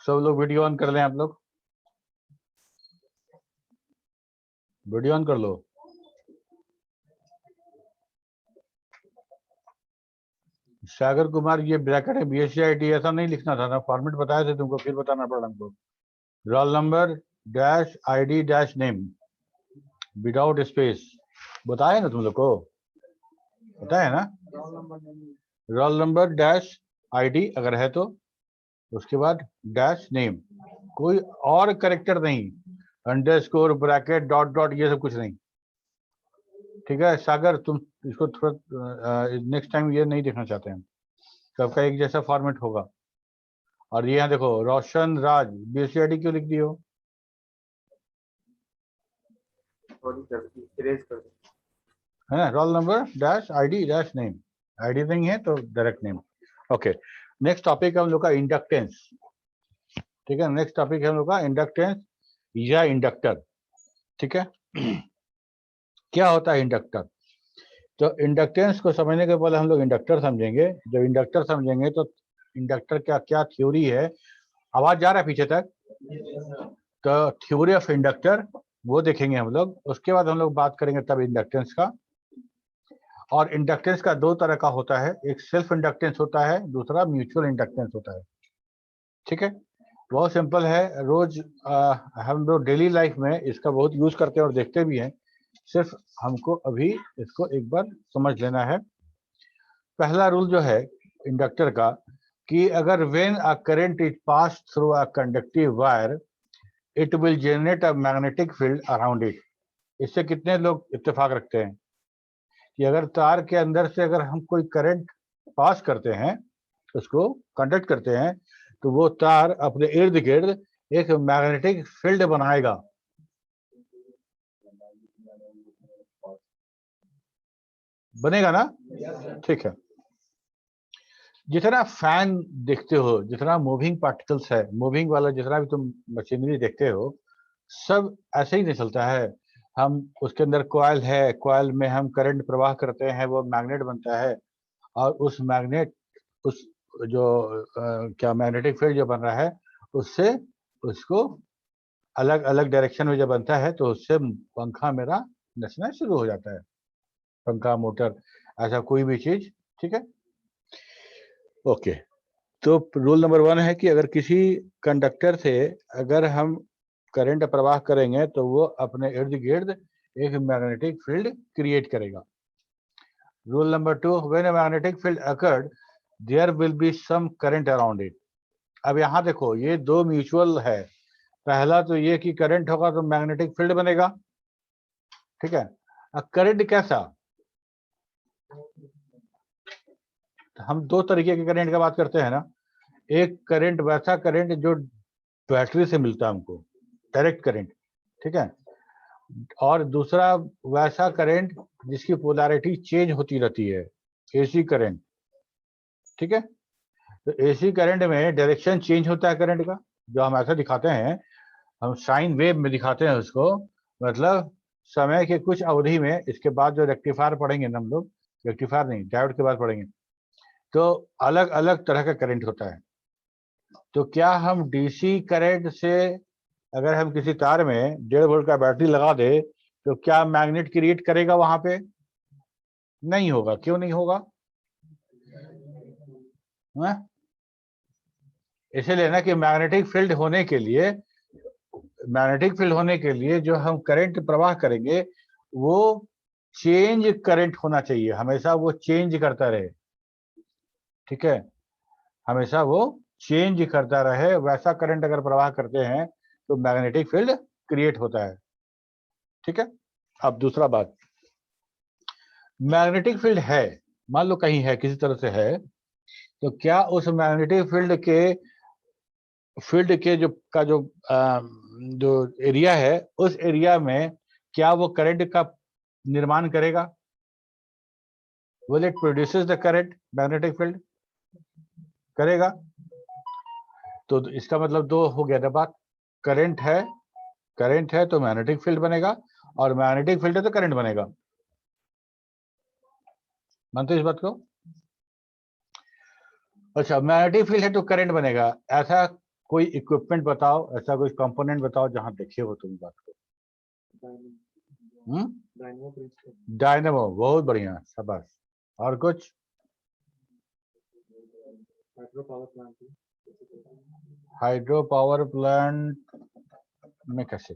सब लोग video on कर लें, आप लोग वीडियो ऑन कर लो। सागर कुमार, ये ब्रैकेट है BSc IT, ऐसा नहीं लिखना था ना, फॉर्मेट बताए थे तुमको, फिर बताना पड़ा हमको। Roll number dash ID dash name without space, बताए ना तुम लोग को, बताया ना। रोल नंबर डैश ID अगर है तो उसके बाद डैश नेम, कोई और करेक्टर नहीं, अंडरस्कोर ब्रैकेट डॉट डॉट ये सब कुछ नहीं, ठीक है। सागर तुम इसको थोड़ा नेक्स्ट टाइम ये नहीं देखना चाहते हैं, सबका एक जैसा फॉर्मेट होगा। और ये यहाँ देखो रोशन राज BSc ID क्यों लिख दी हो, है ना। Roll number dash ID dash name, ID नहीं है तो direct name. Okay, next topic है हम लोग का इंडक्टेंस, ठीक है। नेक्स्ट टॉपिक है हम लोग का इंडक्टेंस या इंडक्टर, ठीक है। क्या होता है इंडक्टर, तो इंडक्टेंस को समझने के पहले हम लोग इंडक्टर समझेंगे। जब इंडक्टर समझेंगे तो इंडक्टर क्या क्या थ्योरी है, आवाज जा रहा है पीछे तक, तो थ्योरी ऑफ इंडक्टर वो देखेंगे हम लोग। उसके बाद हम लोग बात करेंगे तब इंडक्टेंस का। और इंडक्टेंस का दो तरह का होता है, एक सेल्फ इंडक्टेंस होता है, दूसरा म्यूचुअल इंडक्टेंस होता है, ठीक है। बहुत सिंपल है, रोज हम लोग डेली लाइफ में इसका बहुत यूज करते हैं और देखते भी हैं, सिर्फ हमको अभी इसको एक बार समझ लेना है। पहला रूल जो है इंडक्टर का कि अगर when a current is pass through a conductive wire it will generate a magnetic field around it. इससे कितने लोग इत्तेफाक रखते हैं कि अगर तार के अंदर से अगर हम कोई करंट पास करते हैं, उसको कंडक्ट करते हैं, तो वो तार अपने इर्द गिर्द एक मैग्नेटिक फील्ड बनाएगा। बनेगा ना, ठीक है। जितना फैन देखते हो, जितना मूविंग पार्टिकल्स है, मूविंग वाला जितना भी तुम मशीनरी देखते हो, सब ऐसे ही नहीं चलता है। हम उसके अंदर कॉइल है, कॉइल में हम करंट प्रवाह करते हैं, वो मैग्नेट बनता है, और उस मैग्नेट उस जो क्या मैग्नेटिक फील्ड जो बन रहा है, उससे उसको अलग अलग डायरेक्शन में जब बनता है तो उससे पंखा मेरा नचना शुरू हो जाता है, पंखा मोटर ऐसा कोई भी चीज, ठीक है। ओके, तो रूल नंबर 1 है कि अगर किसी कंडक्टर से अगर हम करंट प्रवाह करेंगे तो वो अपने इर्द गिर्द एक मैग्नेटिक फील्ड क्रिएट करेगा। Rule number 2, when a magnetic field occurred there will be some current around it. अब यहाँ देखो ये दो म्यूचुअल है, पहला तो ये कि करंट होगा तो मैग्नेटिक फील्ड बनेगा, ठीक है। अब करंट कैसा, हम दो तरीके के करंट की बात करते हैं ना। एक करंट वैसा करंट जो बैटरी से मिलता है हमको, डायरेक्ट करंट, ठीक है। और दूसरा वैसा करंट जिसकी पोलैरिटी चेंज होती रहती है, AC करंट, ठीक है। तो AC करंट में डायरेक्शन चेंज होता है करंट का, जो हम ऐसा दिखाते हैं, हम साइन वेव में दिखाते हैं उसको, मतलब समय के कुछ अवधि में, इसके बाद जो रेक्टिफायर पढ़ेंगे ना हम लोग, रेक्टिफायर नहीं डायोड के बाद पढ़ेंगे, तो अलग अलग तरह का करंट होता है। तो क्या हम DC करंट से अगर हम किसी तार में 1.5 वोल्ट का बैटरी लगा दे तो क्या मैग्नेट क्रिएट करेगा वहां पे, नहीं होगा। क्यों नहीं होगा, इसलिए ना कि मैग्नेटिक फील्ड होने के लिए, मैग्नेटिक फील्ड होने के लिए जो हम करंट प्रवाह करेंगे वो चेंज करंट होना चाहिए, हमेशा वो चेंज करता रहे, ठीक है। हमेशा वो चेंज करता रहे, वैसा करंट अगर प्रवाह करते हैं तो मैग्नेटिक फील्ड क्रिएट होता है, ठीक है। अब दूसरा बात, मैग्नेटिक फील्ड है, मान लो कहीं है, किसी तरह से है, तो क्या उस मैग्नेटिक फील्ड के जो एरिया है, उस एरिया में क्या वो करंट का निर्माण करेगा, will it produces the current, magnetic field करेगा। तो इसका मतलब दो हो गया ना बात, करंट है तो मैग्नेटिक फील्ड बनेगा, और मैग्नेटिक फील्ड है तो करंट बनेगा। मानते हो इस बात को? अच्छा, मैग्नेटिक फील्ड है तो करंट बनेगा, ऐसा कोई इक्विपमेंट बताओ, ऐसा कोई कंपोनेंट बताओ जहां देखे हो तुम बात को। डायनेमो, बहुत बढ़िया, शाबाश। और कुछ? हाइड्रो पावर प्लांट में कैसे?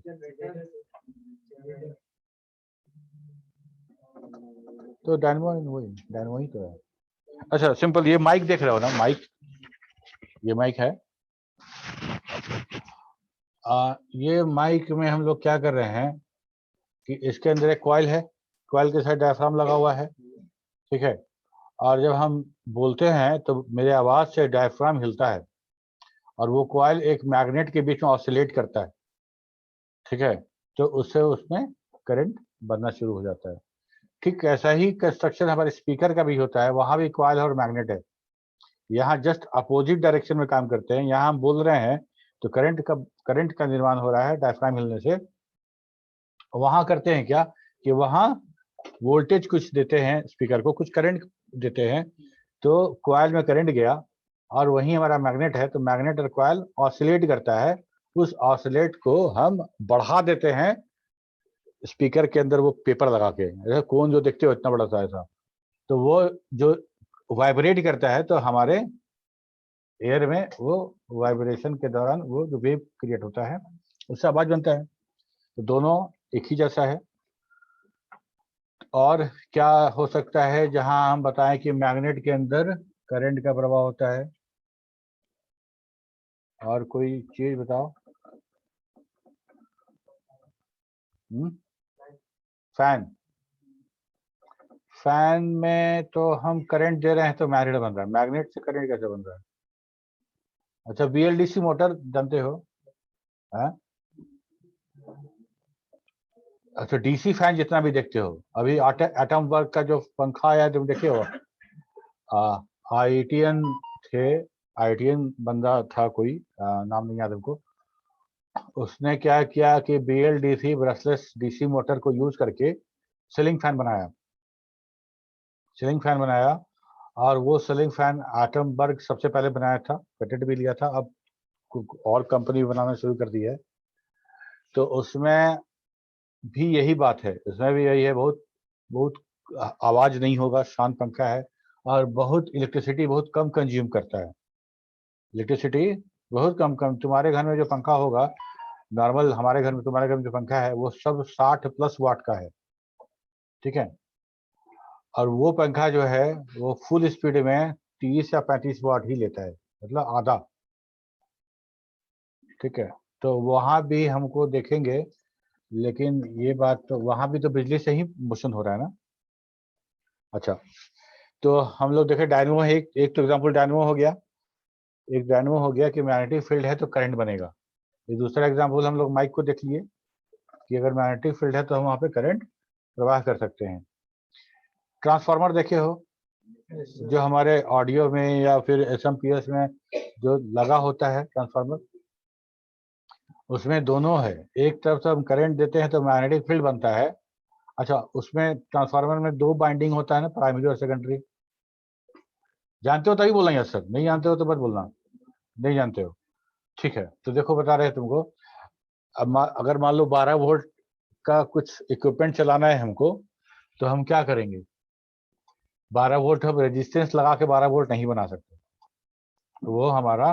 तो डायनेमो ही तो है। अच्छा सिंपल, ये माइक देख रहे हो ना, माइक, ये माइक है। ये माइक में हम लोग क्या कर रहे हैं कि इसके अंदर एक कॉइल है, कॉइल के साथ डायफ्राम लगा हुआ है, ठीक है। और जब हम बोलते हैं तो मेरे आवाज से डायफ्राम हिलता है और वो कॉइल एक मैग्नेट के बीच में ऑसिलेट करता है, ठीक है। तो उससे उसमें करंट बनना शुरू हो जाता है। ठीक ऐसा ही कंस्ट्रक्शन हमारे स्पीकर का भी होता है, वहां भी कॉइल और मैग्नेट है। यहाँ जस्ट अपोजिट डायरेक्शन में काम करते हैं। यहाँ हम बोल रहे हैं तो करंट का निर्माण हो रहा है डायफ्राम हिलने से। वहां करते हैं क्या कि वहां वोल्टेज कुछ देते हैं स्पीकर को, कुछ करंट देते हैं, तो कॉइल में करंट गया और वहीं हमारा मैग्नेट है, तो मैग्नेट और कॉइल ऑसिलेट करता है। उस ऑसिलेट को हम बढ़ा देते हैं स्पीकर के अंदर, वो पेपर लगा के, जैसे कोन जो देखते हो इतना बड़ा सा ऐसा, तो वो जो वाइब्रेट करता है तो हमारे एयर में वो वाइब्रेशन के दौरान वो जो वेव क्रिएट होता है उससे आवाज बनता है। तो दोनों एक ही जैसा है। और क्या हो सकता है जहां हम बताएं कि मैग्नेट के अंदर करंट का प्रवाह होता है? और कोई चीज बताओ। फैन, फैन में तो हम करंट दे रहे हैं तो मैग्नेट बन रहा है, मैग्नेट से करंट कैसे बन रहा है? अच्छा बीएलडीसी मोटर जानते हो? हाँ? अच्छा डीसी फैन जितना भी देखते हो, अभी एटम वर्क का जो पंखा आया तुम देखे हो? आईटीएन थे, आईटीएन बंदा था कोई, नाम नहीं याद हमको। उसने क्या किया कि बीएलडीसी ब्रशलेस डीसी मोटर को यूज करके सीलिंग फैन बनाया, सीलिंग फैन बनाया। और वो सीलिंग फैन एटम बर्ग सबसे पहले बनाया था, पेटेंट भी लिया था, अब और कंपनी बनाना शुरू कर दी है। तो उसमें भी यही बात है, उसमें भी यही है, बहुत बहुत आवाज नहीं होगा, शांत पंखा है और बहुत इलेक्ट्रिसिटी बहुत कम कंज्यूम करता है। इलेक्ट्रिसिटी बहुत कम कम, तुम्हारे घर में जो पंखा होगा नॉर्मल, हमारे घर में, तुम्हारे घर में जो पंखा है वो सब 60+ वाट का है, ठीक है। और वो पंखा जो है वो फुल स्पीड में 30 या 35 वाट ही लेता है, मतलब आधा, ठीक है। तो वहां भी हमको देखेंगे, लेकिन ये बात तो वहां भी तो बिजली से ही मोशन हो रहा है ना। अच्छा तो हम लोग देखें डायनमो है, एक तो एग्जांपल डायनमो हो गया, एक डायनमो हो गया कि मैग्नेटिक फील्ड है तो करंट बनेगा। ये दूसरा एग्जांपल हम लोग माइक को देख लिए कि अगर मैग्नेटिक फील्ड है तो हम वहाँ पे करंट प्रवाह कर सकते हैं। ट्रांसफार्मर देखे हो जो हमारे ऑडियो में या फिर एसएमपीएस में जो लगा होता है ट्रांसफार्मर, उसमें दोनों है, एक तरफ से हम करंट देते हैं तो मैग्नेटिक फील्ड बनता है। अच्छा उसमें ट्रांसफार्मर में 2 बाइंडिंग होता है ना, प्राइमरी और सेकेंडरी, जानते हो तभी बोलना यस सर, नहीं जानते हो तो मत बोलना, नहीं जानते हो, ठीक है। तो देखो बता रहे हैं तुमको, अब अगर मान लो 12 वोल्ट का कुछ इक्विपमेंट चलाना है हमको, तो हम क्या करेंगे? 12 वोल्ट हम रेजिस्टेंस लगा के 12 वोल्ट नहीं बना सकते, तो वो हमारा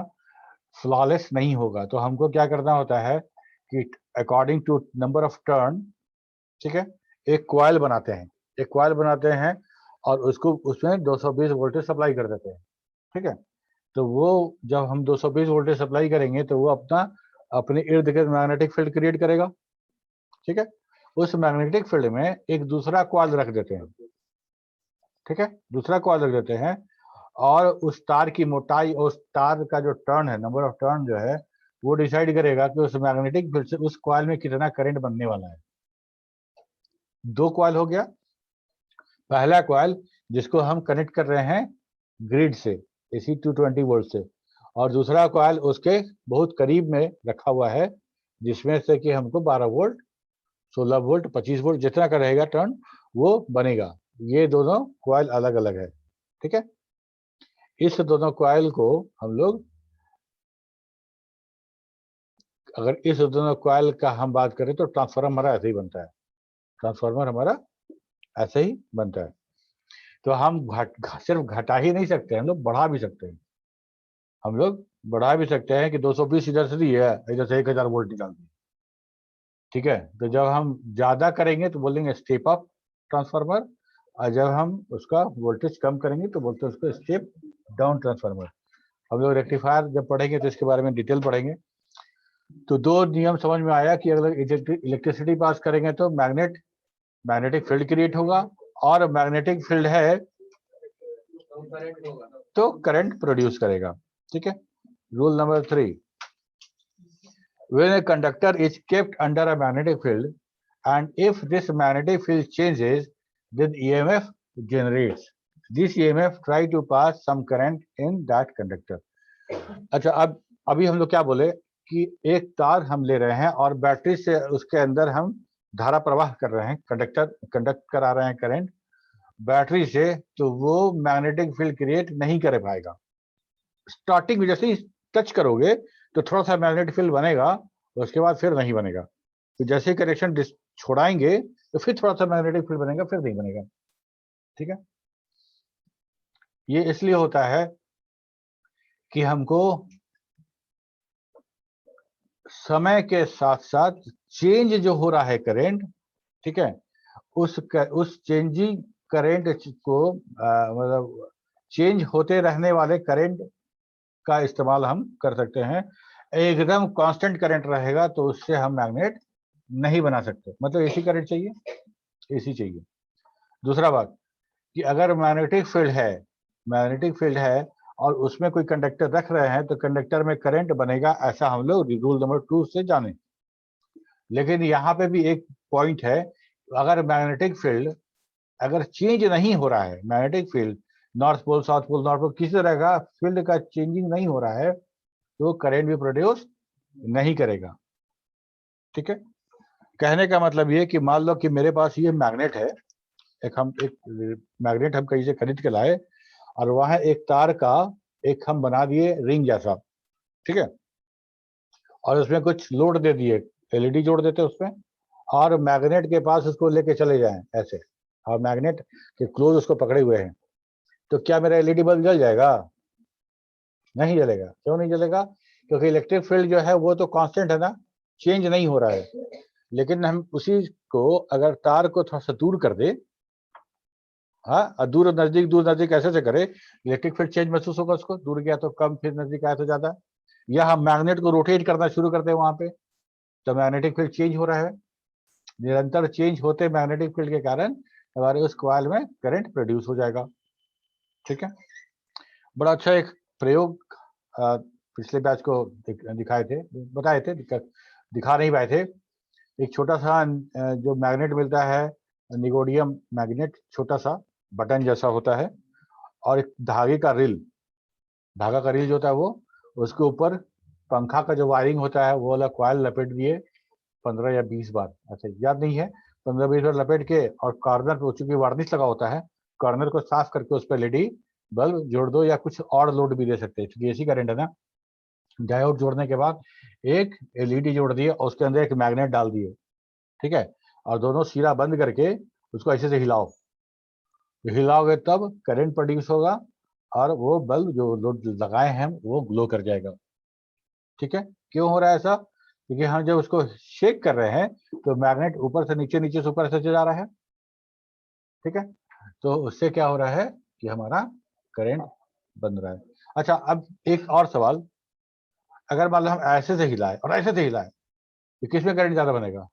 फ्लॉलेस नहीं होगा। तो हमको क्या करना होता है कि according to number of turn, ठीक है, एक कॉइल बनाते हैं, एक कॉइल बनाते हैं और उसको उसमें 220 वोल्टेज सप्लाई कर देते हैं, ठीक है। तो वो जब हम 220 वोल्टेज सप्लाई करेंगे तो वो अपने इर्द गिर्द मैग्नेटिक फील्ड क्रिएट करेगा, ठीक है। उस मैग्नेटिक फील्ड में एक दूसरा कॉइल रख देते हैं, ठीक है, दूसरा कॉइल रख देते हैं और उस तार की मोटाई और उस तार का जो टर्न है, नंबर ऑफ टर्न जो है, वो डिसाइड करेगा कि उस मैग्नेटिक फील्ड से उस कॉइल में कितना करंट बनने वाला है। 2 कॉइल हो गया, पहला कॉइल जिसको हम कनेक्ट कर रहे हैं ग्रिड से, AC 220 वोल्ट से, और दूसरा कॉइल उसके बहुत करीब में रखा हुआ है जिसमें से कि हमको 12 वोल्ट, 16 वोल्ट, 25 वोल्ट जितना का रहेगा टर्न वो बनेगा। ये दोनों कॉइल अलग अलग है, ठीक है। इस दोनों कॉइल को हम लोग अगर इस दोनों कॉइल का हम बात करें तो ट्रांसफार्मर हमारा ऐसे ही बनता है, ट्रांसफार्मर हमारा ऐसे ही बनता है। तो हम सिर्फ घटा ही नहीं सकते, हम लोग बढ़ा भी सकते हैं। हम लोग बढ़ा भी सकते हैं कि 220 इधर से दी है, इधर से 1000 वोल्ट निकाल दी, ठीक है। तो जब हम ज्यादा करेंगे तो बोलेंगे स्टेप अप ट्रांसफार्मर, और जब हम उसका वोल्टेज कम करेंगे तो बोलते हैं उसको स्टेप डाउन ट्रांसफार्मर। हम लोग रेक्टिफायर जब पढ़ेंगे तो इसके बारे में डिटेल पढ़ेंगे। तो दो नियम समझ में आया कि अगर इलेक्ट्रिसिटी पास करेंगे तो मैग्नेटिक फील्ड क्रिएट होगा, और मैग्नेटिक फील्ड है तो करंट प्रोड्यूस करेगा, ठीक है। Rule number 3, when a conductor is kept under a magnetic field and if this magnetic field changes, then EMF generates. This EMF try to pass some current in that conductor. अच्छा, अब अभी हम लोग क्या बोले कि एक तार हम ले रहे हैं और बैटरी से उसके अंदर हम धारा प्रवाह कर रहे हैं, कंडक्ट करा रहे हैं करंट बैटरी से, तो वो मैग्नेटिक फील्ड क्रिएट नहीं कर पाएगा। स्टार्टिंग में जैसे ही टच करोगे तो थोड़ा सा मैग्नेटिक फील्ड बनेगा, उसके बाद फिर नहीं बनेगा। तो जैसे ही कनेक्शन छोड़ाएंगे तो फिर थोड़ा सा मैग्नेटिक फील्ड बनेगा, फिर नहीं बनेगा, ठीक है। ये इसलिए होता है कि हमको समय के साथ साथ चेंज जो हो रहा है करंट, ठीक है, उस चेंजिंग करंट को मतलब चेंज होते रहने वाले करंट का इस्तेमाल हम कर सकते हैं। एकदम कांस्टेंट करंट रहेगा तो उससे हम मैग्नेट नहीं बना सकते, मतलब एसी करंट चाहिए, एसी चाहिए। दूसरा बात कि अगर मैग्नेटिक फील्ड है और उसमें कोई कंडक्टर रख रहे हैं तो कंडक्टर में करंट बनेगा, ऐसा हम लोग रूल नंबर 2 से जाने। लेकिन यहाँ पे भी एक पॉइंट है, अगर मैग्नेटिक फील्ड अगर चेंज नहीं हो रहा है, magnetic field north pole south pole north pole किसी तरह का फील्ड का चेंजिंग नहीं हो रहा है तो करंट भी प्रोड्यूस नहीं करेगा, ठीक है। कहने का मतलब ये कि मान लो कि मेरे पास ये मैग्नेट है, एक मैग्नेट हम कहीं से खरीद के लाए और वहां एक तार का एक हम बना दिए रिंग जैसा, ठीक है, और उसमें कुछ लोड दे दिए, एलईडी जोड़ देते उसमें, और मैग्नेट के पास उसको लेके चले जाएं ऐसे, और मैग्नेट के क्लोज उसको पकड़े हुए हैं, तो क्या मेरा एलईडी बल्ब जल जाएगा? नहीं जलेगा। क्यों नहीं जलेगा? क्योंकि इलेक्ट्रिक फील्ड जो है वो तो कांस्टेंट है ना, चेंज नहीं हो रहा है। लेकिन हम उसी को अगर तार को थोड़ा सा दूर कर दे, हाँ, दूर नजदीक ऐसे से करे, इलेक्ट्रिक फील्ड चेंज महसूस होगा उसको, दूर गया तो कम, फिर नजदीक आया तो ज्यादा। या हम मैग्नेट को रोटेट करना शुरू करते हैं वहां पे, तो मैग्नेटिक फील्ड चेंज हो रहा है, निरंतर चेंज होते मैग्नेटिक फील्ड के कारण हमारे उस कॉइल में करंट प्रोड्यूस हो जाएगा, ठीक है। बड़ा अच्छा एक प्रयोग पिछले बैच को दिखाए थे, बताए थे, दिखा नहीं पाए थे। एक छोटा सा जो मैग्नेट मिलता है, निगोडियम मैग्नेट, छोटा सा बटन जैसा होता है, और एक धागा का रील जो होता है वो, उसके ऊपर पंखा का जो वायरिंग होता है वो वाला कॉइल लपेट दिए 15 या 20 बार, अच्छा याद नहीं है, 15-20 बार लपेट के, और कॉर्नर पे चूंकि वार्निश लगा होता है, कॉर्नर को साफ करके उस पर एलईडी बल्ब जोड़ दो, या कुछ और लोड भी दे सकते हैं क्योंकि एसी करंट है ना। डायोड जोड़ने के बाद एक एलईडी जोड़ दिए और उसके अंदर एक मैग्नेट डाल दिए, ठीक है, और दोनों सिरा बंद करके उसको ऐसे से हिलाओगे तब करंट प्रोड्यूस होगा और वो बल्ब जो लोड लगाए हैं वो ग्लो कर जाएगा, ठीक है। क्यों हो रहा है ऐसा? क्योंकि हम जब उसको शेक कर रहे हैं तो मैग्नेट ऊपर से नीचे, नीचे से ऊपर से जा रहा है, ठीक है। तो उससे क्या हो रहा है कि हमारा करंट बन रहा है। अच्छा, अब एक और सवाल, अगर मान लो हम ऐसे से हिलाए और ऐसे से हिलाए तो किसमें करंट ज्यादा बनेगा?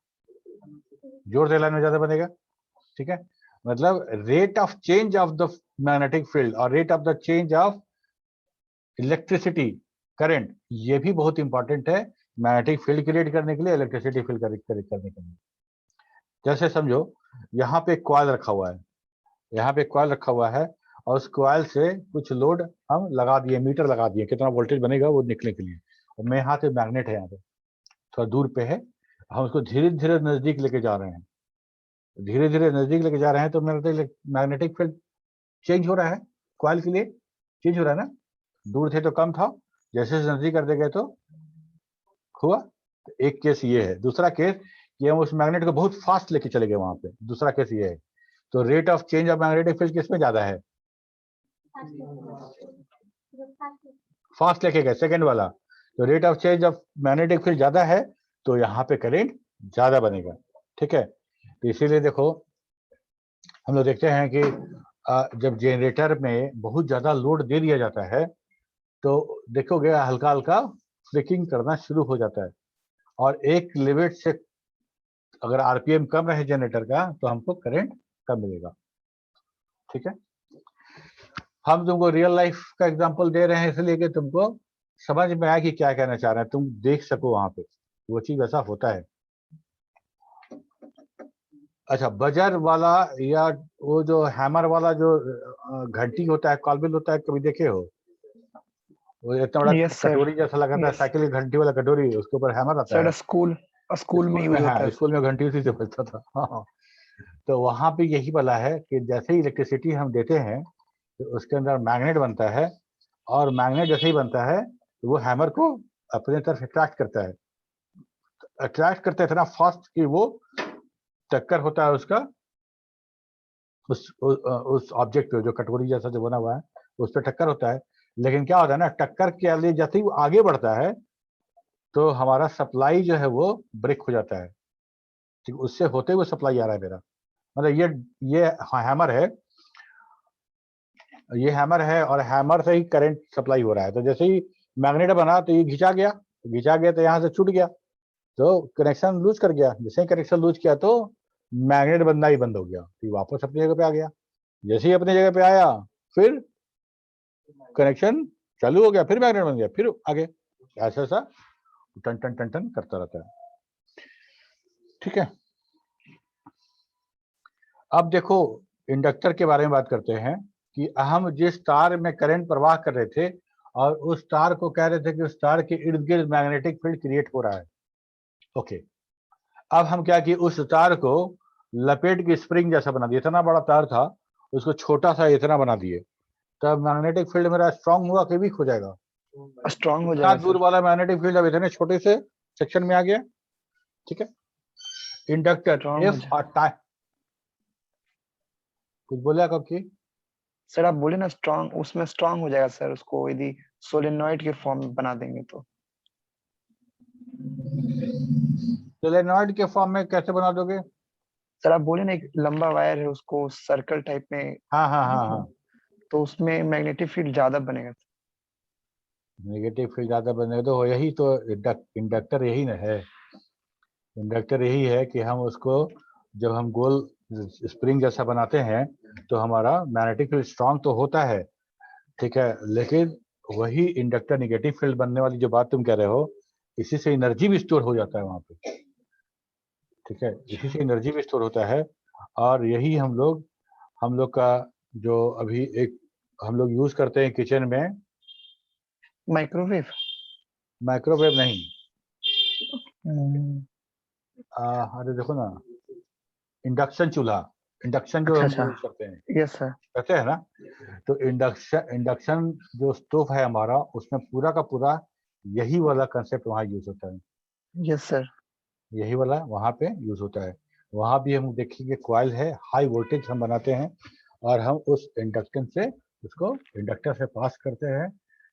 जोर से हिलाने में ज्यादा बनेगा, ठीक है। मतलब rate of change of the magnetic field और rate of the change of electricity current, ये भी बहुत इंपॉर्टेंट है मैग्नेटिक फील्ड क्रिएट करने के लिए, इलेक्ट्रिसिटी फील्ड क्रिएट करने के लिए। जैसे समझो यहाँ पे कॉइल रखा हुआ है, यहाँ पे कॉइल रखा हुआ है, और उस कॉइल से कुछ लोड हम लगा दिए, मीटर लगा दिए कितना वोल्टेज बनेगा वो निकलने के लिए, और मेरे हाथ में मैग्नेट है, यहाँ पे थोड़ा दूर पे है, हम उसको धीरे धीरे नजदीक लेके जा रहे हैं, धीरे धीरे नजदीक लेके जा रहे हैं तो मैग्नेटिक फील्ड चेंज हो रहा है, कॉइल के लिए चेंज हो रहा है ना। दूर थे तो कम था, जैसे नजदीक करते गए तो हुआ, एक केस ये है। दूसरा केस कि हम उस मैग्नेट को बहुत फास्ट लेके चले गए वहां पे, दूसरा केस ये है। तो rate of change of magnetic field किसमें ज्यादा है? फास्ट लेके गए, सेकंड वाला। तो rate of change of magnetic field ज्यादा है तो यहाँ पे करंट ज्यादा बनेगा। ठीक है, तो इसीलिए देखो हम लोग देखते हैं कि जब जनरेटर में बहुत ज्यादा लोड दे दिया जाता है तो देखोगे हल्का हल्का फ्लिकिंग करना शुरू हो जाता है, और एक लिमिट से अगर आरपीएम कम रहे जनरेटर का तो हमको करंट कम मिलेगा। ठीक है, हम तुमको रियल लाइफ का एग्जांपल दे रहे हैं इसलिए कि तुमको समझ में आया कि क्या कहना चाह रहे हैं, तुम देख सको वहां पे वो चीज ऐसा होता है। अच्छा, बजर वाला या वो जो हैमर वाला जो घंटी होता है, कॉलबिल होता है, कभी देखे हो? वो इतना बड़ा Yes, sir. कटोरी जैसा लगाता है, Yes. साइकिल की घंटी वाला कटोरी, उसके ऊपर हैमर आता सर है। स्कूल में यूज होता हाँ, है। स्कूल में घंटी उसी से बजता था। हाँ, तो वहां पे यही वाला है कि जैसे ही इलेक्ट्रिसिटी हम देते हैं तो उसके अंदर मैग्नेट बनता है, और मैग्नेट जैसे ही बनता है तो वो हैमर को अपने तरफ अट्रैक्ट करता है। अट्रैक्ट करता है इतना फास्ट कि वो टक्कर होता है उसका उस ऑब्जेक्ट पे, जो कटोरी जैसा जो बना हुआ है उस पर टक्कर होता है। लेकिन क्या होता है ना, टक्कर के लिए जैसे ही वो आगे बढ़ता है तो हमारा सप्लाई जो है वो ब्रेक हो जाता है। ठीक, उससे होते हुए सप्लाई आ रहा है मेरा, मतलब ये हैमर है, ये हैमर है और हैमर से ही करंट सप्लाई हो रहा है। तो जैसे ही मैग्नेट बना तो ये घिंचा गया तो यहाँ से छूट गया, तो कनेक्शन लूज कर गया। जैसे ही कनेक्शन लूज किया तो मैग्नेट बनना ही बंद हो गया, फिर वापस अपनी जगह पे आ गया। जैसे ही अपनी जगह पे आया फिर कनेक्शन चालू हो गया, फिर मैग्नेट बन गया, फिर आगे, ऐसा ऐसा टन टन टन टन करता रहता है। ठीक है, अब देखो इंडक्टर के बारे में बात करते हैं कि हम जिस तार में करंट प्रवाह कर रहे थे और उस तार को कह रहे थे कि उस तार के इर्द गिर्द मैग्नेटिक फील्ड क्रिएट हो रहा है। ओके, अब हम क्या किए, उस तार को लपेट के स्प्रिंग जैसा बना दिया। इतना बड़ा तार था उसको छोटा सा इतना बना दिए, तब मैग्नेटिक फील्ड मेरा स्ट्रांग हुआ कि वीक हो जाएगा? स्ट्रांग हो इतना जाएगा दूर सर। वाला मैग्नेटिक फील्ड अब इतने छोटे से सेक्शन में आ गया। ठीक है, इंडक्टर स्ट्रांग हो इफ जाएगा। अ टाइम, कुछ बोले कब की? सर आप बोले ना स्ट्रांग, उसमें स्ट्रांग हो जाएगा सर, उसको यदि सोलेनॉइड के फॉर्म में बना देंगे तो। सोलेनॉइड के फॉर्म में कैसे बना दोगे? सर आप बोले ना एक लंबा वायर है उसको सर्कल टाइप में, हाँ हाँ हाँ हाँ, तो उसमें मैग्नेटिक फील्ड ज्यादा बनेगा। नेगेटिव फील्ड ज्यादा बने तो यही तो इंडक्टर यही ना है। इंडक्टर यही है कि हम उसको जब हम गोल स्प्रिंग जैसा बनाते हैं तो हमारा मैग्नेटिक फील्ड स्ट्रांग तो होता है, ठीक है, लेकिन वही इंडक्टर नेगेटिव फील्ड बनने वाली जो बात तुम कह रहे हो, इसी से एनर्जी भी स्टोर हो जाता है वहां पे। ठीक है, इसी से एनर्जी भी स्टोर होता है, और यही हम लोग का जो अभी एक हम लोग यूज करते हैं किचन में, माइक्रोवेव। माइक्रोवेव नहीं, अरे देखो ना, इंडक्शन चूल्हा, इंडक्शन जो अच्छा हम अच्छा, यूज करते हैं, यस सर। कहते हैं ना, तो इंडक्शन जो स्टोव है हमारा, उसमें पूरा का पूरा यही वाला कंसेप्ट वहाँ यूज होता है। Yes sir. यही वाला वहाँ पे यूज होता है। वहाँ भी हम देखेंगे कॉइल है, हाई वोल्टेज हम बनाते हैं और हम उस इंडक्टेंस से उसको इंडक्टर से पास करते हैं,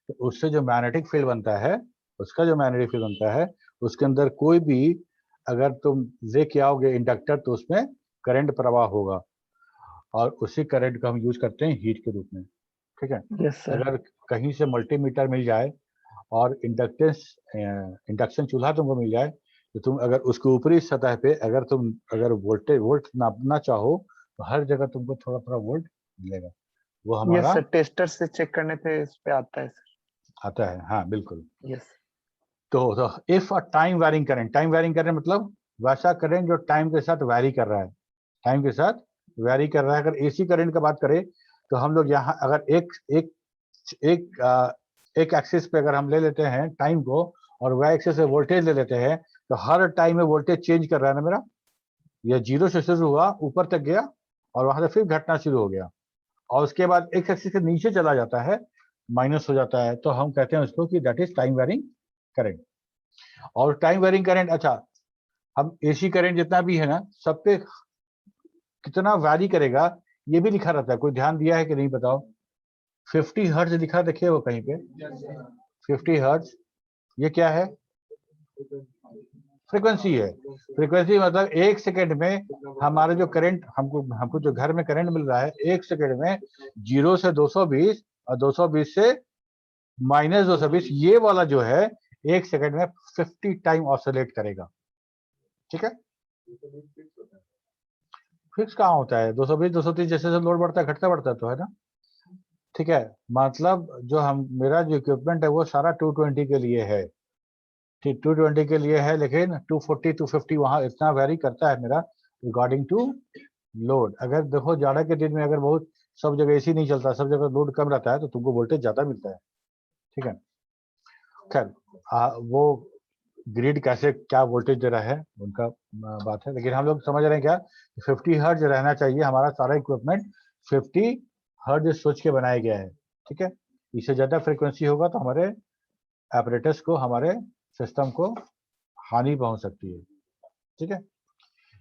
तो उससे जो मैग्नेटिक फील्ड बनता है, उसका जो मैग्नेटिक फील्ड बनता है, उसके अंदर कोई भी अगर तुम लेके आओगे इंडक्टर तो उसमें करंट प्रवाह होगा, और उसी करंट को हम यूज करते हैं हीट के रूप में। ठीक है, यस सर। अगर कहीं से मल्टीमीटर मिल जाए और इंडक्शन चूल्हा तुमको मिल जाए, तो तुम अगर उसके ऊपरी सतह पे अगर वोल्ट नापना चाहो तो हर जगह तुमको थोड़ा थोड़ा वोल्ट मिलेगा, वो यस हमारा सर, टेस्टर से चेक करने पे इस पे आता है सर। आता है। हाँ बिल्कुल। यस। तो if a time varying current मतलब वैसा करंट जो टाइम के साथ वैरी कर रहा है, टाइम के साथ वैरी कर रहा है। अगर एसी करंट का बात करें तो हम लोग यहाँ अगर एक एक एक एक एक्सिस पे अगर हम ले लेते हैं टाइम को, और वह एक्सिस से वोल्टेज ले लेते हैं, तो हर टाइम में वोल्टेज चेंज कर रहा है ना मेरा, यह जीरो से शुरू हुआ, ऊपर तक गया और वहां से फिर घटना शुरू हो गया, और उसके बाद एक एक्सिस से नीचे चला जाता है, माइनस हो जाता है, तो हम कहते हैं उसको कि that is time varying current. और टाइम वेरिंग करंट, अच्छा हम एसी करंट जितना भी है ना सब पे कितना वैरी करेगा ये भी लिखा रहता है, कोई ध्यान दिया है कि नहीं बताओ? 50 हर्ट्ज लिखा देखिए वो कहीं पे, 50 हर्ट्ज ये क्या है? फ्रीक्वेंसी है। फ्रीक्वेंसी मतलब एक सेकंड में हमारा जो करंट हमको जो घर में करंट मिल रहा है एक सेकंड में 0 से 220 और 220 से -220 ये वाला जो है एक सेकंड में 50 टाइम ऑसिलेट करेगा। ठीक है, फिक्स कहाँ होता है? 220 230 जैसे जैसे लोड बढ़ता है घटता बढ़ता तो है ना। ठीक है, मतलब जो मेरा जो इक्विपमेंट है वो सारा 220 के लिए है, ठीक 220 के लिए है, लेकिन 240 250 वहां इतना वेरी करता है मेरा रिगार्डिंग टू लोड। अगर देखो जाड़ा के दिन में अगर बहुत सब जगह एसी नहीं चलता, सब जगह लोड कम रहता है तो तुमको वोल्टेज ज्यादा मिलता है। ठीक है, खैर वो ग्रिड कैसे क्या वोल्टेज दे रहा है उनका बात है, लेकिन हम लोग समझ रहे हैं क्या 50 हर्ट्ज रहना चाहिए हमारा सारा इक्विपमेंट 50 हर्ट्ज सोच के बनाया गया है। ठीक है, इससे ज्यादा फ्रीक्वेंसी होगा तो हमारे एपरेटस को हमारे सिस्टम को हानि पहुंच सकती है। ठीक है,